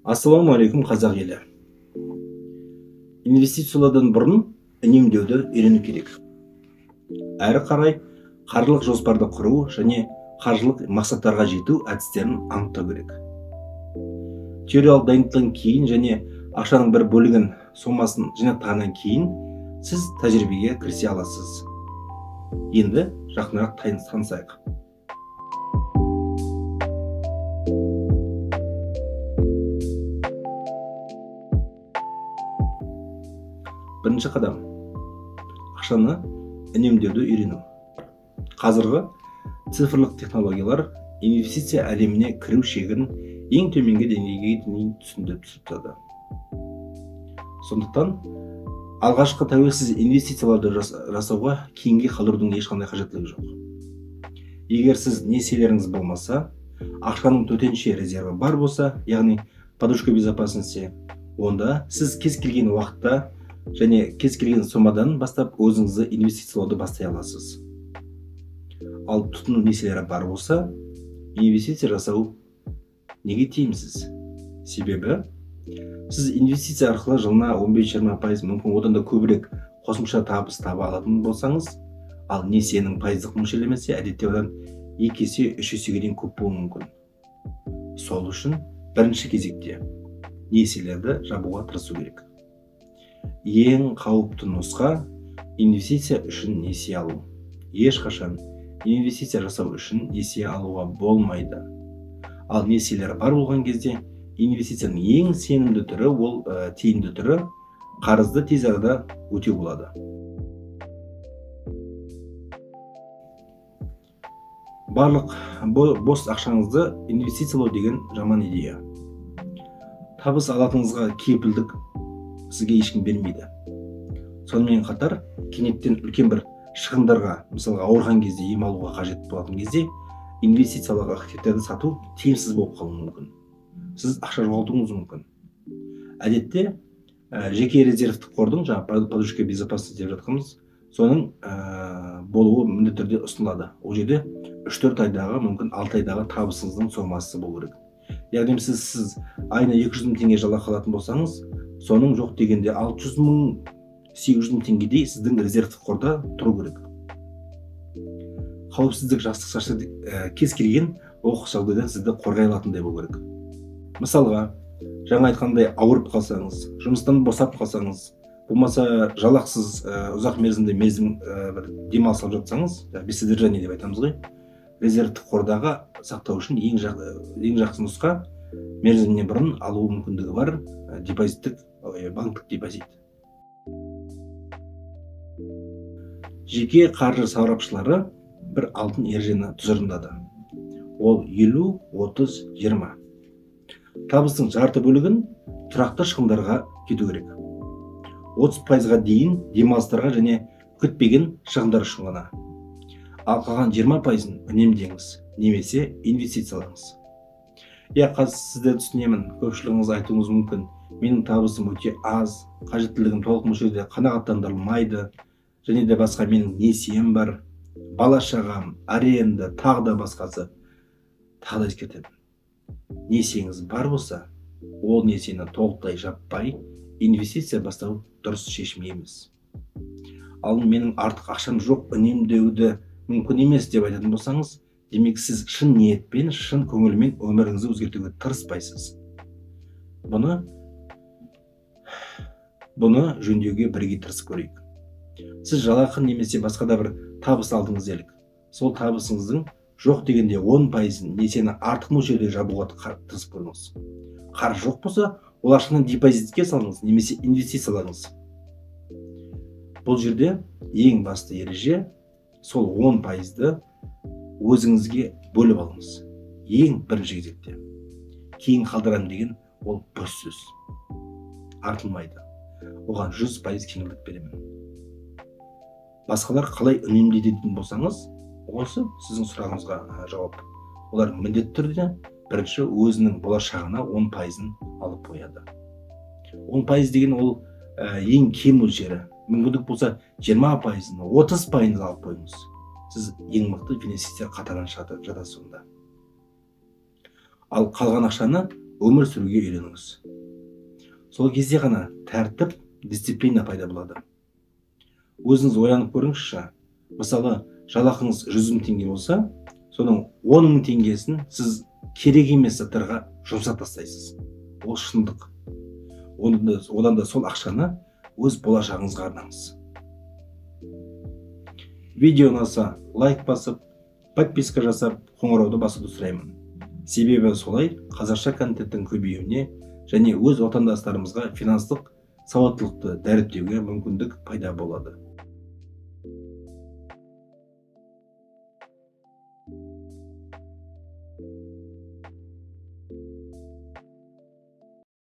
Ассалаумағалейкум қазақ елі. Инвестициялардан бұрын үнемдеуді үйрену керек. Әрі қарай қаржылық жоспарды құру және қаржылық мақсаттарға жету әдістерін анықтау керек. Теориялық дайындықтан кейін және ақшаның бір бөлігін сомасын жинақтағаннан кейін сіз тәжірибеге кірісе аласыз. Енді жақынырақ танысайық. Бірінші қадам: ақшаны үнемдеуді үйрену. Қазіргі цифрлық технологиялар инвестиция әлеміне кіру шегін ең төменгі деңгейге дейін түсіндіріп тастады. Сондықтан алғашқы тәуелсіз инвестицияларды жасауға кейінге қалдырудың ешқандай қажеттілігі жоқ. Егер сіз несиелеріңіз болмаса, ақшаның төтенше резерві бар болса, яғни подушка безопасности, онда сіз кез келген уақытта және кез келген сомадан бастап өзіңізді инвестициялауды бастай аласыз. Ал тұтыну несиелері бар болса, инвестиция жасау неге тиімсіз? Себебі сіз инвестиция арқылы жылына 15-20%, мүмкін одан да көбірек қосымша табыс таба алатын болсаңыз, ал несиенің пайыздық мөлшерлемесі әдетте одан 2 есе 3 есеге дейін көп болуы мүмкін. Сол үшін бірінші кезекте несиелерді жабуға тырысу керек. Ең қауіпті нұсқа инвестиция үшін несие алу. Ешқашан инвестиция жасау үшін несие алуға болмайды. Ал несиелер бар болған кезде инвестицияның ең сенімді түрі, ол тиімді түрі, қарызды тез арада өтеу болады. Барлық бос ақшаңызды инвестициялау деген жаман идея. Табыс алатыныңызға кепілдік сізге ешкім бермейді. Сонымен қатар, кенеттен үлкен бір шығындарға, мысалға ауырған кезде ем алуға қажет болатын кезде, инвестициялық активтерді сату тиімсіз болып қалуы мүмкін. Сіз ақша жоғалтуыңыз мүмкін. Әдетте жеке резервтік қордың, жаңа подушка безопасности деп жатқанымыз, соның болуы міндетті түрде ұсынылады. Ол жерде 3-4 айдағы, мүмкін 6 айдағы табысыңыздың сомасы болу керек. Яғни сіз айына 200 мың теңге жалақы алатын болсаңыз, соның жоқ дегенде 600 мың, 800 мың теңгедей сіздің резервтік қорда тұру керек. Қауіпсіздік жастық кез келген оқыс жағдайдан сізді қорғай алатындай болу керек. Мысалға, жаңа айтқандай ауырып қалсаңыз, жұмыстан босап қалсаңыз, болмаса жалақсыз ұзақ мерзімде бір демалыс алып жатсаңыз, без содержания деп айтамыз ғой, резервтік қордағы сақтау үшін ең жақсы нұсқа мерзіміне бұрын алу мүмкіндігі бар депозиттік, банктік депозит. Жеке қаржы сарапшылары бір алтын ережені тұжырымдады. Ол 50-30-20. Табыстың жарты бөлігін тұрақты шығындарға кету керек. 30%-ға дейін демалыстарға және күтпеген шығындар үшін ғана. Ал қалған 20%-ын үнемдеңіз, немесе инвестициялаңыз. Қазір сізді түсінемін, көпшілігіңіз айтуыңыз мүмкін: менің табысым өте аз, қажеттілігім толық мөлшерде қанағаттандырылмайды, және де басқа менің несием бар, бала шағам, аренда, тағы да басқасы. Тағы да ескертемін. Несиеңіз бар болса, ол несиені толықтай жаппай инвестиция бастау дұрыс шешім емес. Ал менің артық ақшам жоқ, үнемдеуді мүмкін емес деп айтатын болсаңыз, демек сіз шын ниетпен, шын көңілмен өміріңізді өзгертуге тырыспайсыз. Бұны жөндеуге бірге тырысып көрейік. Сіз жалақы немесе басқа да бір табыс алдыңыз делік. Сол табысыңыздың жоқ дегенде 10%-ын несиені артық мөлшерде жабуға тырысып көріңіз. Қаржы жоқ болса, ол ақшаны депозитке салыңыз немесе инвестициялаңыз. Бұл жерде ең басты ереже сол 10%-ды өзіңізге бөліп алыңыз. Ең бірінші кезекте. Кейін қалдырам деген ол бос сөз. Артылмайды. Оған 100% кеңілдік беремін. Басқалар қалай үнемдейді дейтін болсаңыз, осы сіздің сұрағыңызға жауап. Олар міндетті түрде бірінші өзінің болашағына 10%-ын алып қояды. 10% деген ол ең кем мөлшері. Мүмкіндік болса 20%-ын, 30%-ын алып қойыңыз. Сіз ең мықты финансистер қатарынан жатасыз онда. Ал қалған ақшаны өмір сүруге үйреніңіз. Сол кезде ғана тәртіп, дисциплина пайда болады. Өзіңіз ойланып көріңізші. Мысалы, жалақыңыз 100 000 теңге болса, соның 10 000 теңгесін сіз керек емес заттарға жұмсап тастайсыз. Ол шындық. Одан да сол ақшаны өз болашағыңызға арнаңыз. Видео ұнаса лайк басып, подписка жасап, қоңырауды басуды сұраймын. Себебі солай қазақша контенттің көбеюіне және өз отандастарымызға финанстық сауаттылықты дәріптеуге мүмкіндік пайда болады.